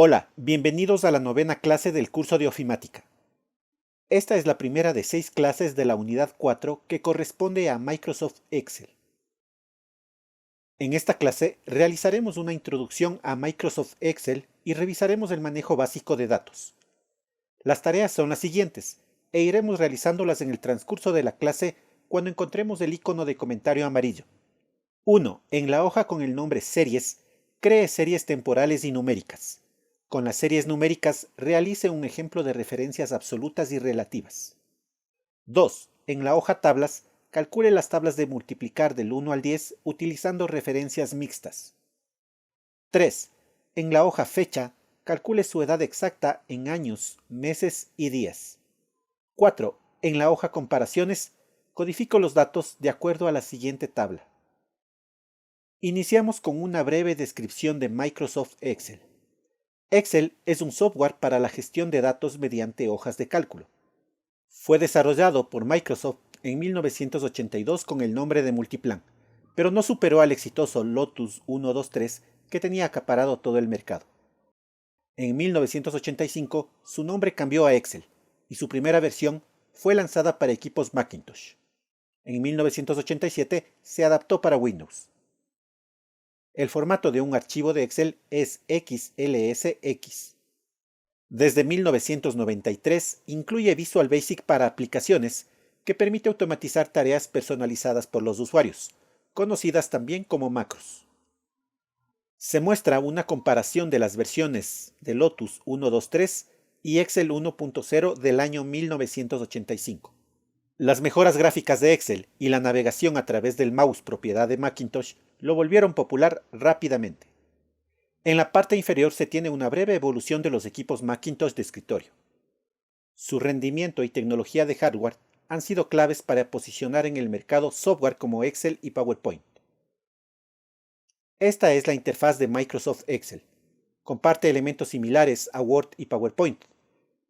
Hola, bienvenidos a la novena clase del curso de ofimática. Esta es la primera de 6 clases de la unidad 4 que corresponde a Microsoft Excel. En esta clase realizaremos una introducción a Microsoft Excel y revisaremos el manejo básico de datos. Las tareas son las siguientes, e iremos realizándolas en el transcurso de la clase cuando encontremos el icono de comentario amarillo. 1. En la hoja con el nombre Series, cree series temporales y numéricas. Con las series numéricas, realice un ejemplo de referencias absolutas y relativas. 2. En la hoja Tablas, calcule las tablas de multiplicar del 1 al 10 utilizando referencias mixtas. 3. En la hoja Fecha, calcule su edad exacta en años, meses y días. 4. En la hoja Comparaciones, codifico los datos de acuerdo a la siguiente tabla. Iniciamos con una breve descripción de Microsoft Excel. Excel es un software para la gestión de datos mediante hojas de cálculo. Fue desarrollado por Microsoft en 1982 con el nombre de Multiplan, pero no superó al exitoso Lotus 123 que tenía acaparado todo el mercado. En 1985 su nombre cambió a Excel y su primera versión fue lanzada para equipos Macintosh. En 1987 se adaptó para Windows. El formato de un archivo de Excel es XLSX. Desde 1993 incluye Visual Basic para aplicaciones que permite automatizar tareas personalizadas por los usuarios, conocidas también como macros. Se muestra una comparación de las versiones de Lotus 1.2.3 y Excel 1.0 del año 1985. Las mejoras gráficas de Excel y la navegación a través del mouse propiedad de Macintosh lo volvieron popular rápidamente. En la parte inferior se tiene una breve evolución de los equipos Macintosh de escritorio. Su rendimiento y tecnología de hardware han sido claves para posicionar en el mercado software como Excel y PowerPoint. Esta es la interfaz de Microsoft Excel. Comparte elementos similares a Word y PowerPoint.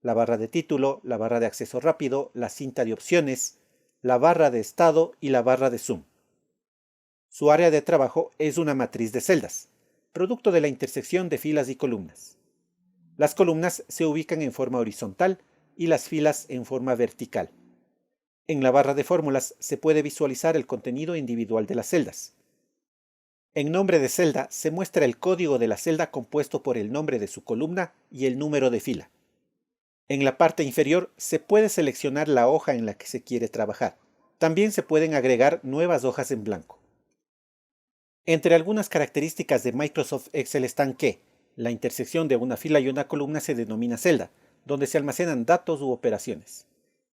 La barra de título, la barra de acceso rápido, la cinta de opciones, la barra de estado y la barra de zoom. Su área de trabajo es una matriz de celdas, producto de la intersección de filas y columnas. Las columnas se ubican en forma horizontal y las filas en forma vertical. En la barra de fórmulas se puede visualizar el contenido individual de las celdas. En nombre de celda se muestra el código de la celda compuesto por el nombre de su columna y el número de fila. En la parte inferior se puede seleccionar la hoja en la que se quiere trabajar. También se pueden agregar nuevas hojas en blanco. Entre algunas características de Microsoft Excel están que la intersección de una fila y una columna se denomina celda, donde se almacenan datos u operaciones.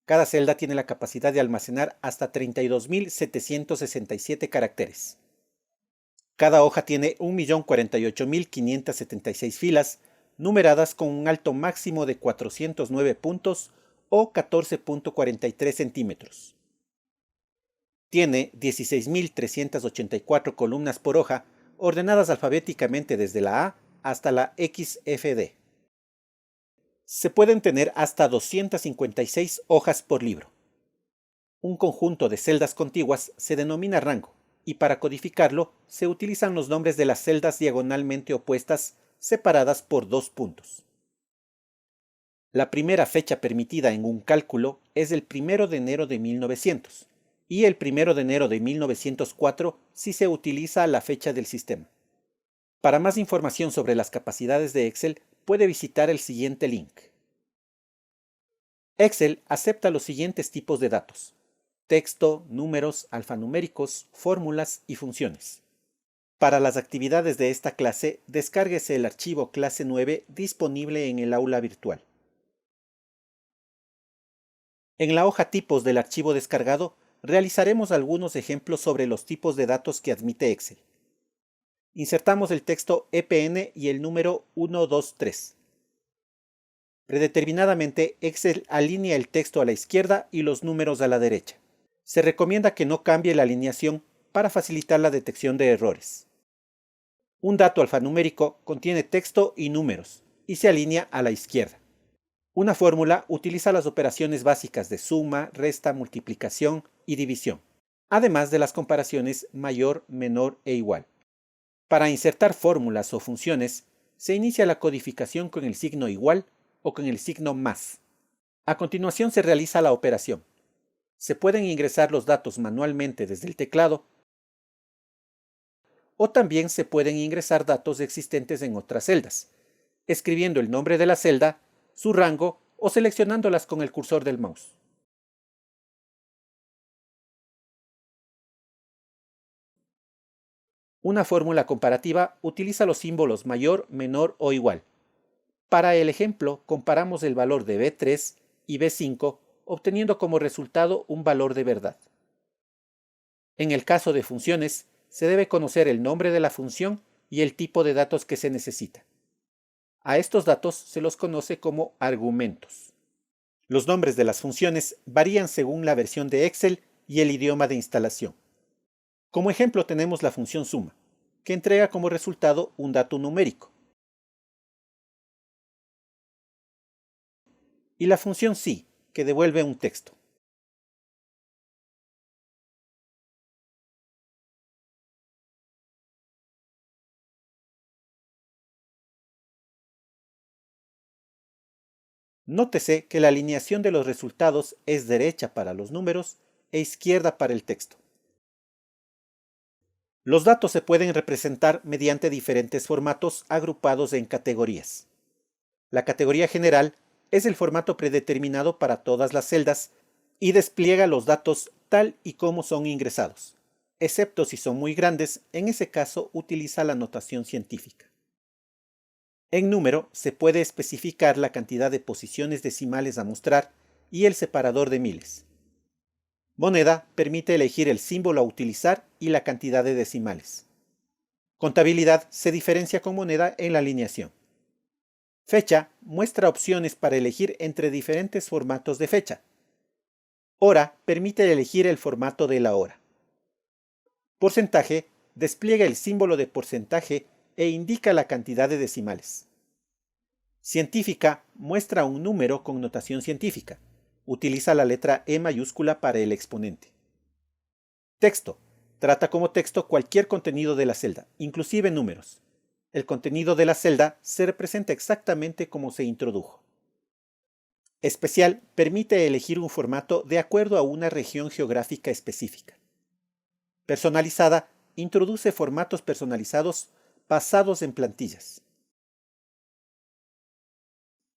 Cada celda tiene la capacidad de almacenar hasta 32.767 caracteres. Cada hoja tiene 1.048.576 filas, numeradas con un alto máximo de 409 puntos o 14.43 centímetros. Tiene 16.384 columnas por hoja, ordenadas alfabéticamente desde la A hasta la XFD. Se pueden tener hasta 256 hojas por libro. Un conjunto de celdas contiguas se denomina rango, y para codificarlo se utilizan los nombres de las celdas diagonalmente opuestas separadas por 2 puntos. La primera fecha permitida en un cálculo es el 1 de enero de 1900 y el 1 de enero de 1904 si se utiliza la fecha del sistema. Para más información sobre las capacidades de Excel, puede visitar el siguiente link. Excel acepta los siguientes tipos de datos: texto, números, alfanuméricos, fórmulas y funciones. Para las actividades de esta clase, descárguese el archivo clase 9 disponible en el aula virtual. En la hoja Tipos del archivo descargado, realizaremos algunos ejemplos sobre los tipos de datos que admite Excel. Insertamos el texto EPN y el número 123. Predeterminadamente, Excel alinea el texto a la izquierda y los números a la derecha. Se recomienda que no cambie la alineación para facilitar la detección de errores. Un dato alfanumérico contiene texto y números y se alinea a la izquierda. Una fórmula utiliza las operaciones básicas de suma, resta, multiplicación y división, además de las comparaciones mayor, menor e igual. Para insertar fórmulas o funciones, se inicia la codificación con el signo igual o con el signo más. A continuación se realiza la operación. Se pueden ingresar los datos manualmente desde el teclado o también se pueden ingresar datos existentes en otras celdas, escribiendo el nombre de la celda, su rango o seleccionándolas con el cursor del mouse. Una fórmula comparativa utiliza los símbolos mayor, menor o igual. Para el ejemplo, comparamos el valor de B3 y B5, obteniendo como resultado un valor de verdad. En el caso de funciones, se debe conocer el nombre de la función y el tipo de datos que se necesita. A estos datos se los conoce como argumentos. Los nombres de las funciones varían según la versión de Excel y el idioma de instalación. Como ejemplo tenemos la función suma, que entrega como resultado un dato numérico, y la función sí, que devuelve un texto. Nótese que la alineación de los resultados es derecha para los números e izquierda para el texto. Los datos se pueden representar mediante diferentes formatos agrupados en categorías. La categoría general es el formato predeterminado para todas las celdas y despliega los datos tal y como son ingresados, excepto si son muy grandes, en ese caso utiliza la notación científica. En número se puede especificar la cantidad de posiciones decimales a mostrar y el separador de miles. Moneda permite elegir el símbolo a utilizar y la cantidad de decimales. Contabilidad se diferencia con moneda en la alineación. Fecha muestra opciones para elegir entre diferentes formatos de fecha. Hora permite elegir el formato de la hora. Porcentaje despliega el símbolo de porcentaje e indica la cantidad de decimales. Científica muestra un número con notación científica. Utiliza la letra E mayúscula para el exponente. Texto trata como texto cualquier contenido de la celda, inclusive números. El contenido de la celda se representa exactamente como se introdujo. Especial permite elegir un formato de acuerdo a una región geográfica específica. Personalizada introduce formatos personalizados basados en plantillas.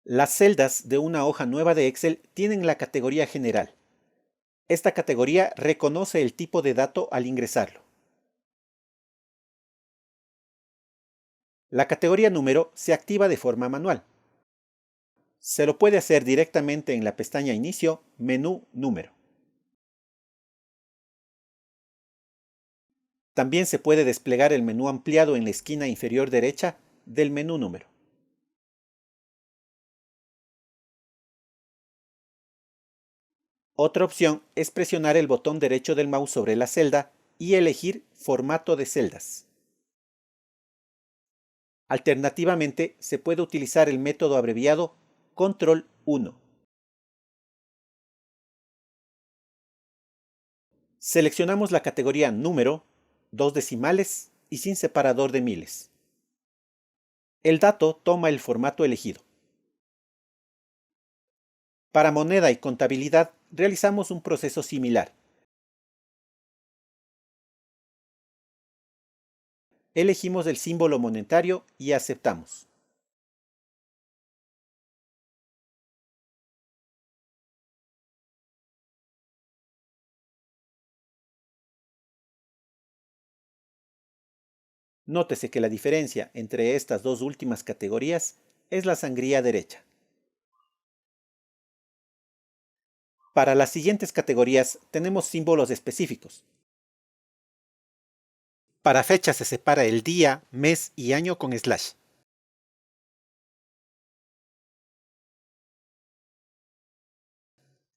Las celdas de una hoja nueva de Excel tienen la categoría general. Esta categoría reconoce el tipo de dato al ingresarlo. La categoría número se activa de forma manual. Se lo puede hacer directamente en la pestaña Inicio, Menú Número. También se puede desplegar el menú ampliado en la esquina inferior derecha del menú Número. Otra opción es presionar el botón derecho del mouse sobre la celda y elegir Formato de celdas. Alternativamente, se puede utilizar el método abreviado Control 1. Seleccionamos la categoría Número, 2 decimales y sin separador de miles. El dato toma el formato elegido. Para moneda y contabilidad realizamos un proceso similar. Elegimos el símbolo monetario y aceptamos. Nótese que la diferencia entre estas dos últimas categorías es la sangría derecha. Para las siguientes categorías tenemos símbolos específicos. Para fecha se separa el día, mes y año con slash.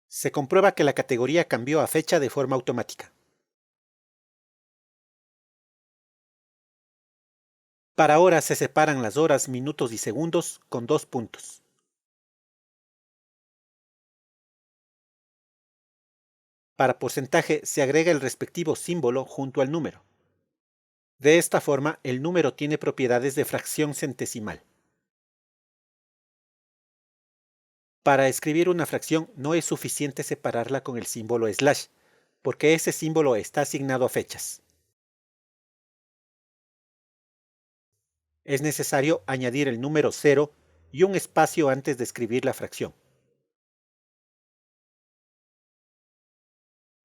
Se comprueba que la categoría cambió a fecha de forma automática. Para horas se separan las horas, minutos y segundos con 2 puntos. Para porcentaje se agrega el respectivo símbolo junto al número. De esta forma, el número tiene propiedades de fracción centesimal. Para escribir una fracción no es suficiente separarla con el símbolo slash, porque ese símbolo está asignado a fechas. Es necesario añadir el número 0 y un espacio antes de escribir la fracción.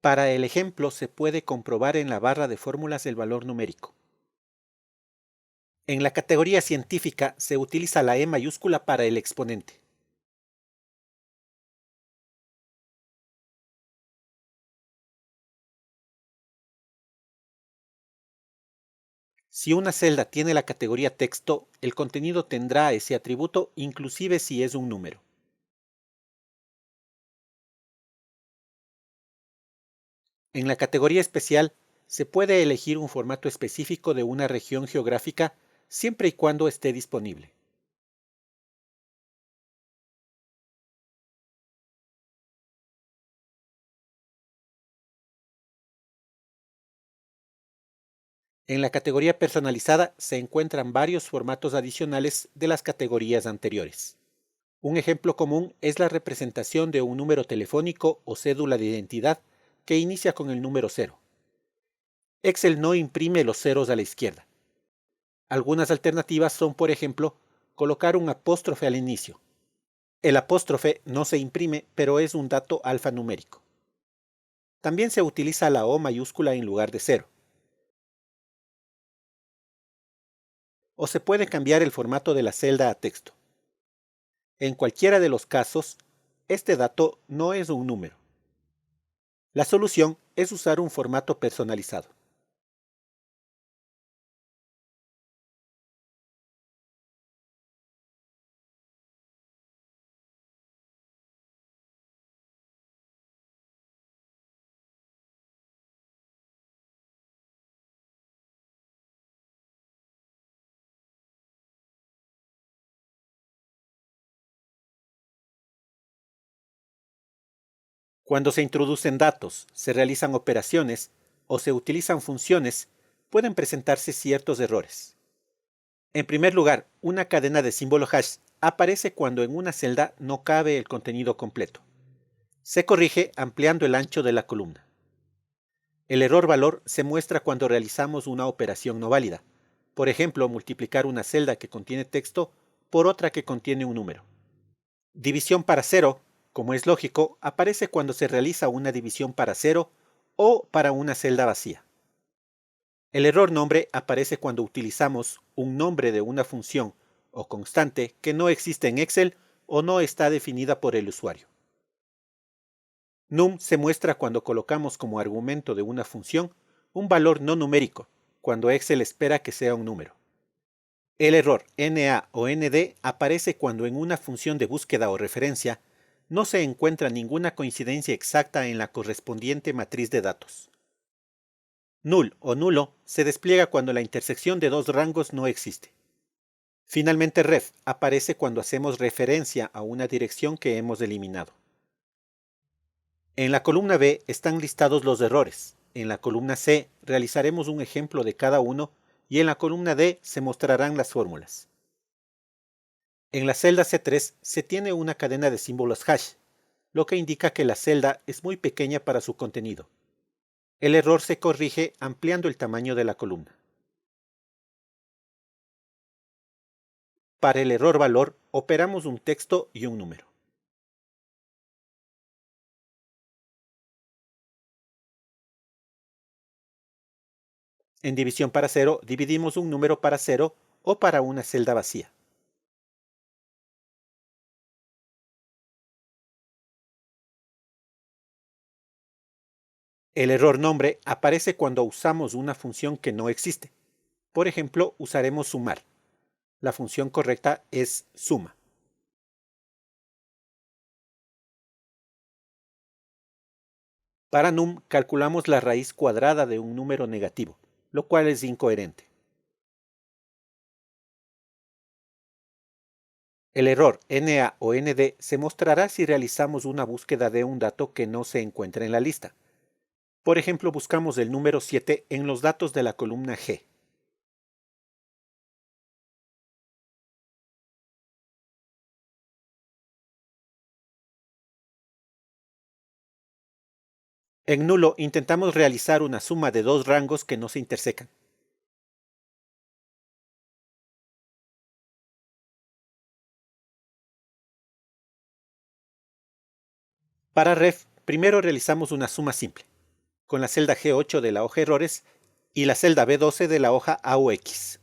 Para el ejemplo se puede comprobar en la barra de fórmulas el valor numérico. En la categoría científica se utiliza la E mayúscula para el exponente. Si una celda tiene la categoría texto, el contenido tendrá ese atributo inclusive si es un número. En la categoría especial, se puede elegir un formato específico de una región geográfica siempre y cuando esté disponible. En la categoría personalizada se encuentran varios formatos adicionales de las categorías anteriores. Un ejemplo común es la representación de un número telefónico o cédula de identidad que inicia con el número 0. Excel no imprime los ceros a la izquierda. Algunas alternativas son, por ejemplo, colocar un apóstrofe al inicio. El apóstrofe no se imprime, pero es un dato alfanumérico. También se utiliza la O mayúscula en lugar de 0. O se puede cambiar el formato de la celda a texto. En cualquiera de los casos, este dato no es un número. La solución es usar un formato personalizado. Cuando se introducen datos, se realizan operaciones o se utilizan funciones, pueden presentarse ciertos errores. En primer lugar, una cadena de símbolo hash aparece cuando en una celda no cabe el contenido completo. Se corrige ampliando el ancho de la columna. El error valor se muestra cuando realizamos una operación no válida. Por ejemplo, multiplicar una celda que contiene texto por otra que contiene un número. División para cero, como es lógico, aparece cuando se realiza una división para cero o para una celda vacía. El error nombre aparece cuando utilizamos un nombre de una función o constante que no existe en Excel o no está definida por el usuario. Num se muestra cuando colocamos como argumento de una función un valor no numérico, cuando Excel espera que sea un número. El error NA o ND aparece cuando en una función de búsqueda o referencia no se encuentra ninguna coincidencia exacta en la correspondiente matriz de datos. Null o nulo se despliega cuando la intersección de dos rangos no existe. Finalmente, ref aparece cuando hacemos referencia a una dirección que hemos eliminado. En la columna B están listados los errores. En la columna C realizaremos un ejemplo de cada uno y en la columna D se mostrarán las fórmulas. En la celda C3 se tiene una cadena de símbolos hash, lo que indica que la celda es muy pequeña para su contenido. El error se corrige ampliando el tamaño de la columna. Para el error valor, operamos un texto y un número. En división para cero, dividimos un número para cero o para una celda vacía. El error nombre aparece cuando usamos una función que no existe. Por ejemplo, usaremos sumar. La función correcta es suma. Para num calculamos la raíz cuadrada de un número negativo, lo cual es incoherente. El error NA o ND se mostrará si realizamos una búsqueda de un dato que no se encuentra en la lista. Por ejemplo, buscamos el número 7 en los datos de la columna G. En nulo intentamos realizar una suma de dos rangos que no se intersecan. Para ref, primero realizamos una suma simple, con la celda G8 de la hoja errores y la celda B12 de la hoja AUX.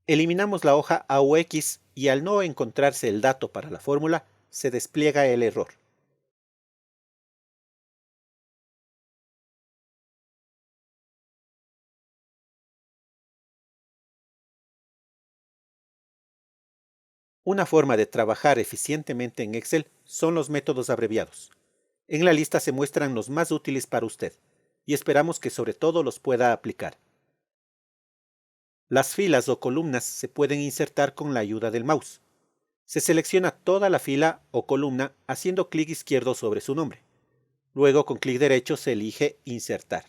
Eliminamos la hoja AUX y al no encontrarse el dato para la fórmula, se despliega el error. Una forma de trabajar eficientemente en Excel son los métodos abreviados. En la lista se muestran los más útiles para usted, y esperamos que sobre todo los pueda aplicar. Las filas o columnas se pueden insertar con la ayuda del mouse. Se selecciona toda la fila o columna haciendo clic izquierdo sobre su nombre. Luego con clic derecho se elige Insertar.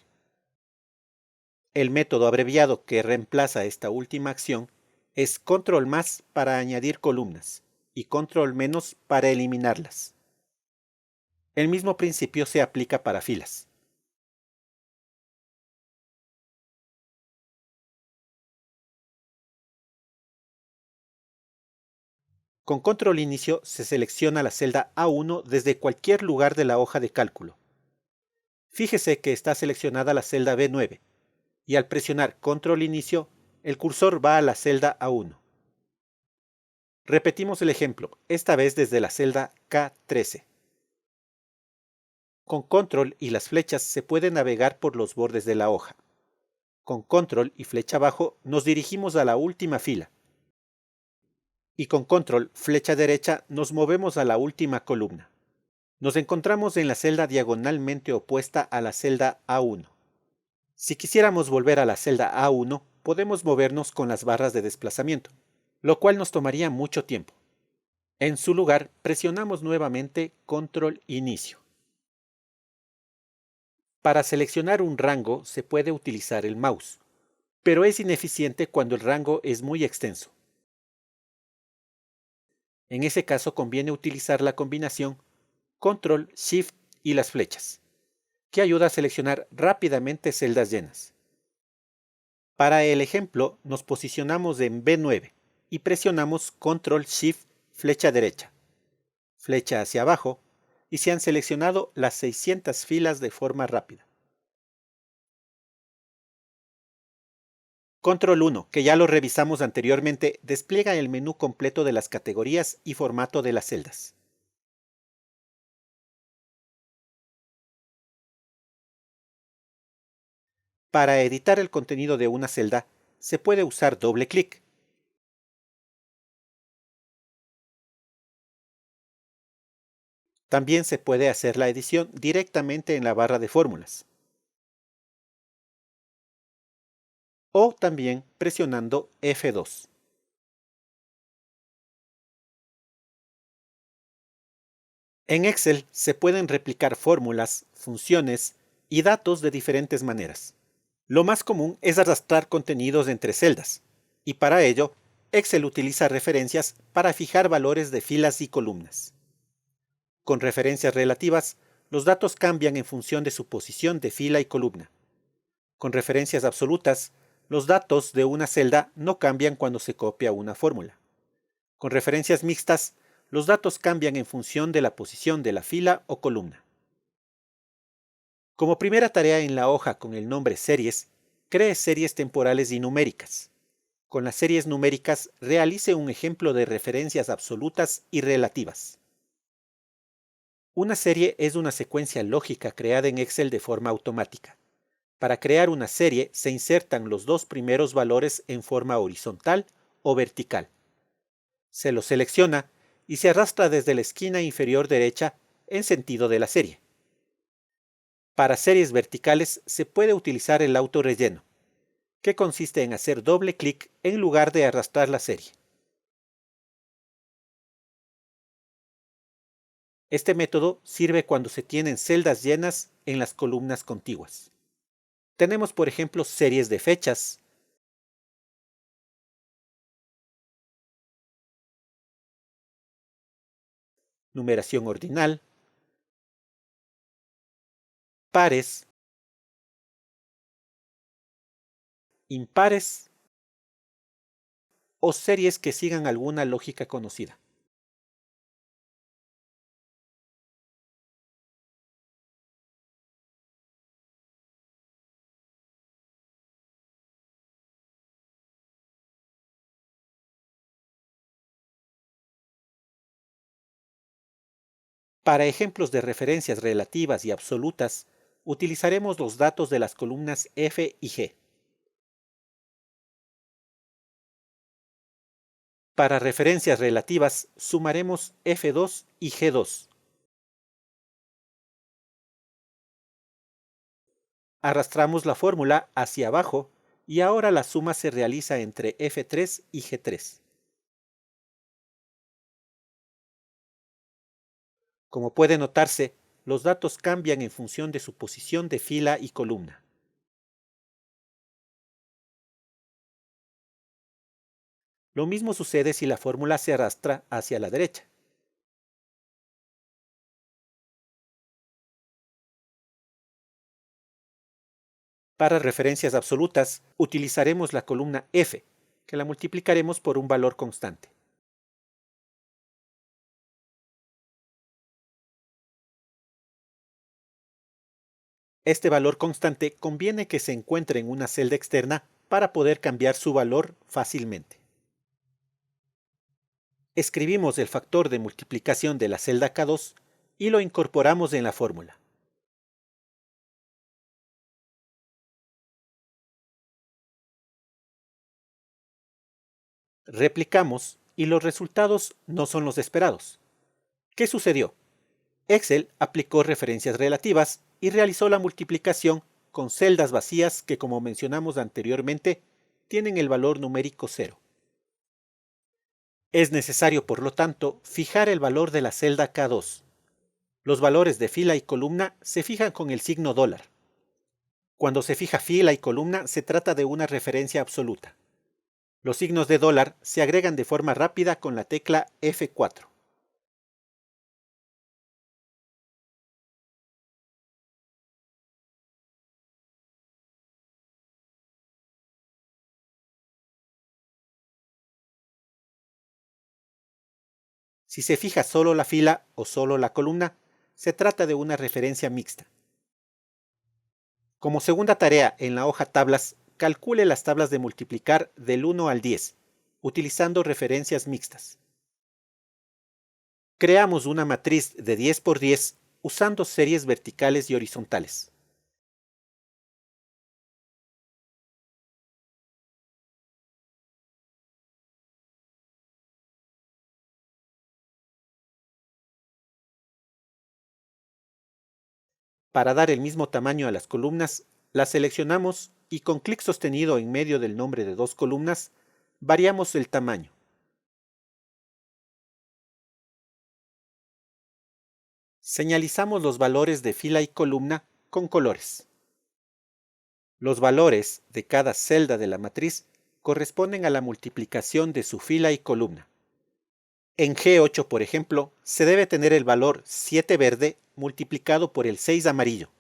El método abreviado que reemplaza esta última acción es control más para añadir columnas y control menos para eliminarlas. El mismo principio se aplica para filas. Con control inicio se selecciona la celda A1 desde cualquier lugar de la hoja de cálculo. Fíjese que está seleccionada la celda B9 y al presionar control inicio, el cursor va a la celda A1. Repetimos el ejemplo, esta vez desde la celda K13. Con control y las flechas se puede navegar por los bordes de la hoja. Con control y flecha abajo nos dirigimos a la última fila. Y con control flecha derecha nos movemos a la última columna. Nos encontramos en la celda diagonalmente opuesta a la celda A1. Si quisiéramos volver a la celda A1, podemos movernos con las barras de desplazamiento, lo cual nos tomaría mucho tiempo. En su lugar, presionamos nuevamente Control Inicio. Para seleccionar un rango se puede utilizar el mouse, pero es ineficiente cuando el rango es muy extenso. En ese caso conviene utilizar la combinación Control, Shift y las flechas, que ayuda a seleccionar rápidamente celdas llenas. Para el ejemplo, nos posicionamos en B9 y presionamos Control, Shift, flecha derecha, flecha hacia abajo, y se han seleccionado las 600 filas de forma rápida. Control 1, que ya lo revisamos anteriormente, despliega el menú completo de las categorías y formato de las celdas. Para editar el contenido de una celda, se puede usar doble clic. También se puede hacer la edición directamente en la barra de fórmulas. O también presionando F2. En Excel se pueden replicar fórmulas, funciones y datos de diferentes maneras. Lo más común es arrastrar contenidos entre celdas, y para ello, Excel utiliza referencias para fijar valores de filas y columnas. Con referencias relativas, los datos cambian en función de su posición de fila y columna. Con referencias absolutas, los datos de una celda no cambian cuando se copia una fórmula. Con referencias mixtas, los datos cambian en función de la posición de la fila o columna. Como primera tarea en la hoja con el nombre series, cree series temporales y numéricas. Con las series numéricas, realice un ejemplo de referencias absolutas y relativas. Una serie es una secuencia lógica creada en Excel de forma automática. Para crear una serie se insertan los dos primeros valores en forma horizontal o vertical. Se los selecciona y se arrastra desde la esquina inferior derecha en sentido de la serie. Para series verticales se puede utilizar el autorrelleno, que consiste en hacer doble clic en lugar de arrastrar la serie. Este método sirve cuando se tienen celdas llenas en las columnas contiguas. Tenemos, por ejemplo, series de fechas, numeración ordinal, pares, impares o series que sigan alguna lógica conocida. Para ejemplos de referencias relativas y absolutas, utilizaremos los datos de las columnas F y G. Para referencias relativas, sumaremos F2 y G2. Arrastramos la fórmula hacia abajo y ahora la suma se realiza entre F3 y G3. Como puede notarse, los datos cambian en función de su posición de fila y columna. Lo mismo sucede si la fórmula se arrastra hacia la derecha. Para referencias absolutas, utilizaremos la columna F, que la multiplicaremos por un valor constante. Este valor constante conviene que se encuentre en una celda externa para poder cambiar su valor fácilmente. Escribimos el factor de multiplicación de la celda K2 y lo incorporamos en la fórmula. Replicamos y los resultados no son los esperados. ¿Qué sucedió? Excel aplicó referencias relativas y realizó la multiplicación con celdas vacías que, como mencionamos anteriormente, tienen el valor numérico 0. Es necesario, por lo tanto, fijar el valor de la celda K2. Los valores de fila y columna se fijan con el signo $. Cuando se fija fila y columna, se trata de una referencia absoluta. Los signos de dólar se agregan de forma rápida con la tecla F4. Si se fija solo la fila o solo la columna, se trata de una referencia mixta. Como segunda tarea en la hoja tablas, calcule las tablas de multiplicar del 1 al 10, utilizando referencias mixtas. Creamos una matriz de 10 por 10 usando series verticales y horizontales. Para dar el mismo tamaño a las columnas, las seleccionamos y con clic sostenido en medio del nombre de dos columnas, variamos el tamaño. Señalizamos los valores de fila y columna con colores. Los valores de cada celda de la matriz corresponden a la multiplicación de su fila y columna. En G8, por ejemplo, se debe tener el valor 7 verde multiplicado por el 6 amarillo.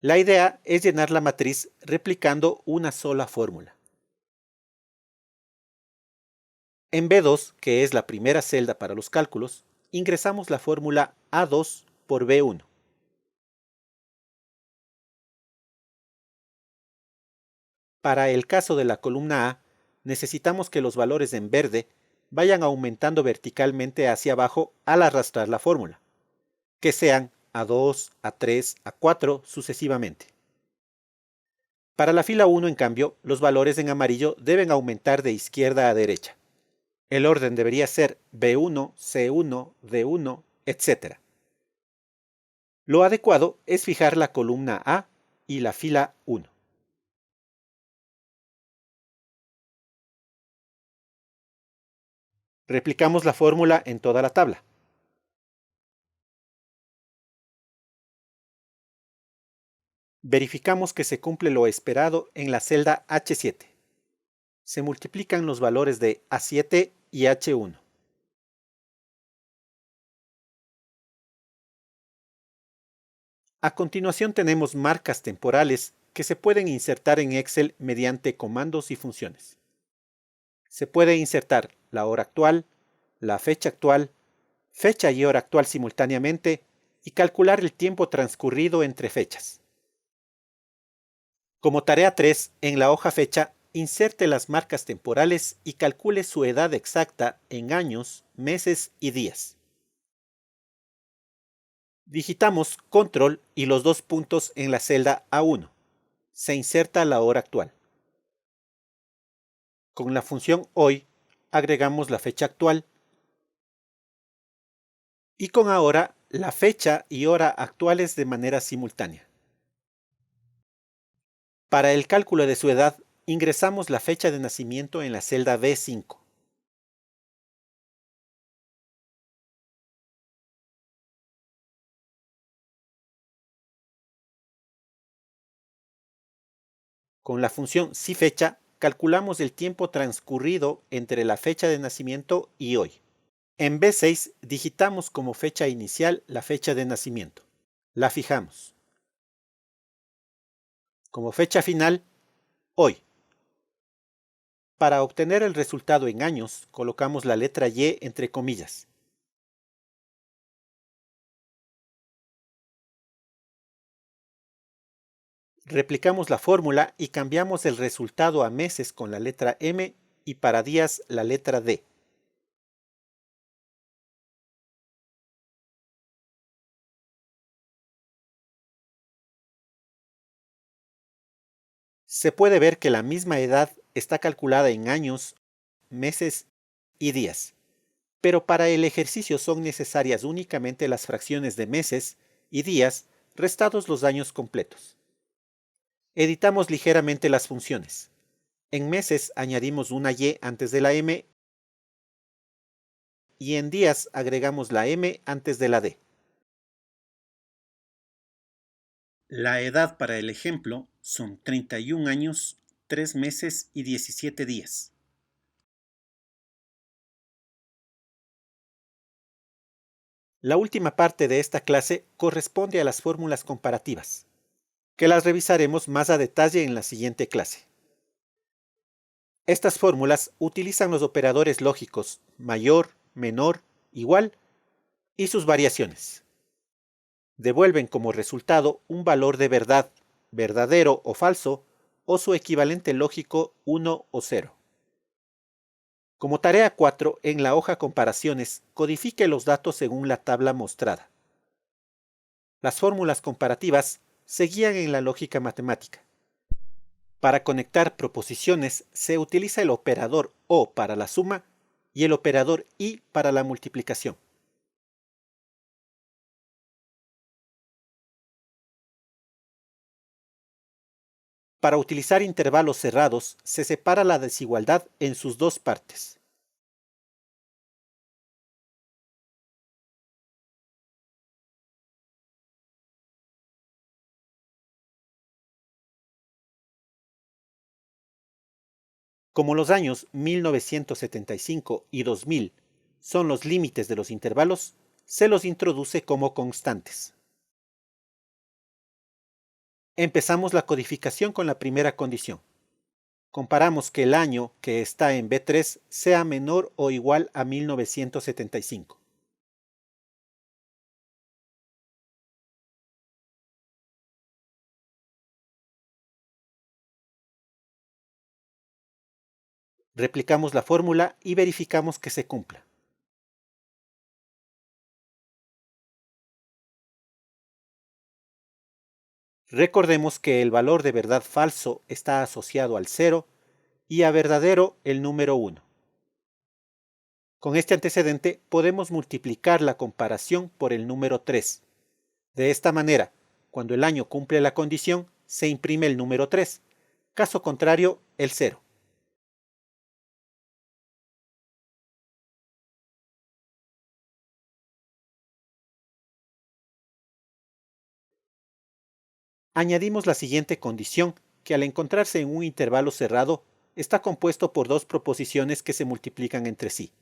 La idea es llenar la matriz replicando una sola fórmula. En B2, que es la primera celda para los cálculos, ingresamos la fórmula A2 por B1. Para el caso de la columna A, necesitamos que los valores en verde vayan aumentando verticalmente hacia abajo al arrastrar la fórmula, que sean A2, A3, A4 sucesivamente. Para la fila 1, en cambio, los valores en amarillo deben aumentar de izquierda a derecha. El orden debería ser B1, C1, D1, etc. Lo adecuado es fijar la columna A y la fila 1. Replicamos la fórmula en toda la tabla. Verificamos que se cumple lo esperado en la celda H7. Se multiplican los valores de A7 y H1. A continuación tenemos marcas temporales que se pueden insertar en Excel mediante comandos y funciones. Se puede insertar la hora actual, la fecha y hora actual simultáneamente y calcular el tiempo transcurrido entre fechas. Como tarea 3, en la hoja fecha, inserte las marcas temporales y calcule su edad exacta en años, meses y días. Digitamos control y los dos puntos en la celda A1. Se inserta la hora actual. Con la función hoy, agregamos la fecha actual y con ahora la fecha y hora actuales de manera simultánea. Para el cálculo de su edad, ingresamos la fecha de nacimiento en la celda B5. Con la función SiFecha, calculamos el tiempo transcurrido entre la fecha de nacimiento y hoy. En B6 digitamos como fecha inicial la fecha de nacimiento. La fijamos. Como fecha final, hoy. Para obtener el resultado en años, colocamos la letra Y entre comillas. Replicamos la fórmula y cambiamos el resultado a meses con la letra M y para días la letra D. Se puede ver que la misma edad está calculada en años, meses y días, pero para el ejercicio son necesarias únicamente las fracciones de meses y días restados los años completos. Editamos ligeramente las funciones. En meses añadimos una Y antes de la M y en días agregamos la M antes de la D. La edad para el ejemplo son 31 años, 3 meses y 17 días. La última parte de esta clase corresponde a las fórmulas comparativas, que las revisaremos más a detalle en la siguiente clase. Estas fórmulas utilizan los operadores lógicos mayor, menor, igual y sus variaciones. Devuelven como resultado un valor de verdad, verdadero o falso, o su equivalente lógico 1 o 0. Como tarea 4, en la hoja Comparaciones, codifique los datos según la tabla mostrada. Las fórmulas comparativas se guían en la lógica matemática. Para conectar proposiciones se utiliza el operador O para la suma y el operador I para la multiplicación. Para utilizar intervalos cerrados se separa la desigualdad en sus dos partes. Como los años 1975 y 2000 son los límites de los intervalos, se los introduce como constantes. Empezamos la codificación con la primera condición. Comparamos que el año que está en B3 sea menor o igual a 1975. Replicamos la fórmula y verificamos que se cumpla. Recordemos que el valor de verdad falso está asociado al 0 y a verdadero el número 1. Con este antecedente podemos multiplicar la comparación por el número 3. De esta manera, cuando el año cumple la condición, se imprime el número 3. Caso contrario, el 0. Añadimos la siguiente condición, que al encontrarse en un intervalo cerrado, está compuesto por dos proposiciones que se multiplican entre sí.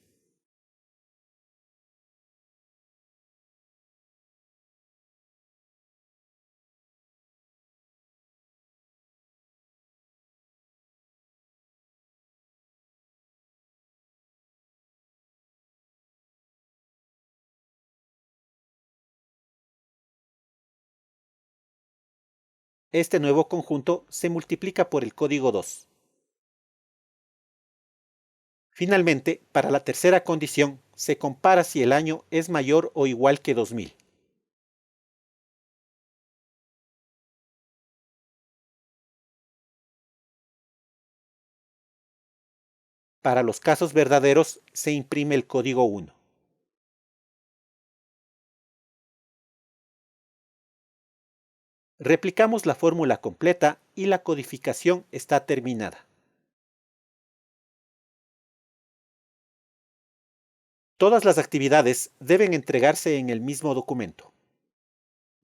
Este nuevo conjunto se multiplica por el código 2. Finalmente, para la tercera condición, se compara si el año es mayor o igual que 2000. Para los casos verdaderos, se imprime el código 1. Replicamos la fórmula completa y la codificación está terminada. Todas las actividades deben entregarse en el mismo documento.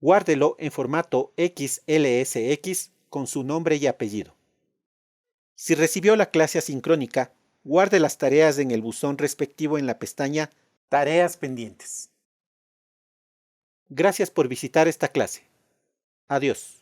Guárdelo en formato XLSX con su nombre y apellido. Si recibió la clase asincrónica, guarde las tareas en el buzón respectivo en la pestaña Tareas pendientes. Gracias por visitar esta clase. Adiós.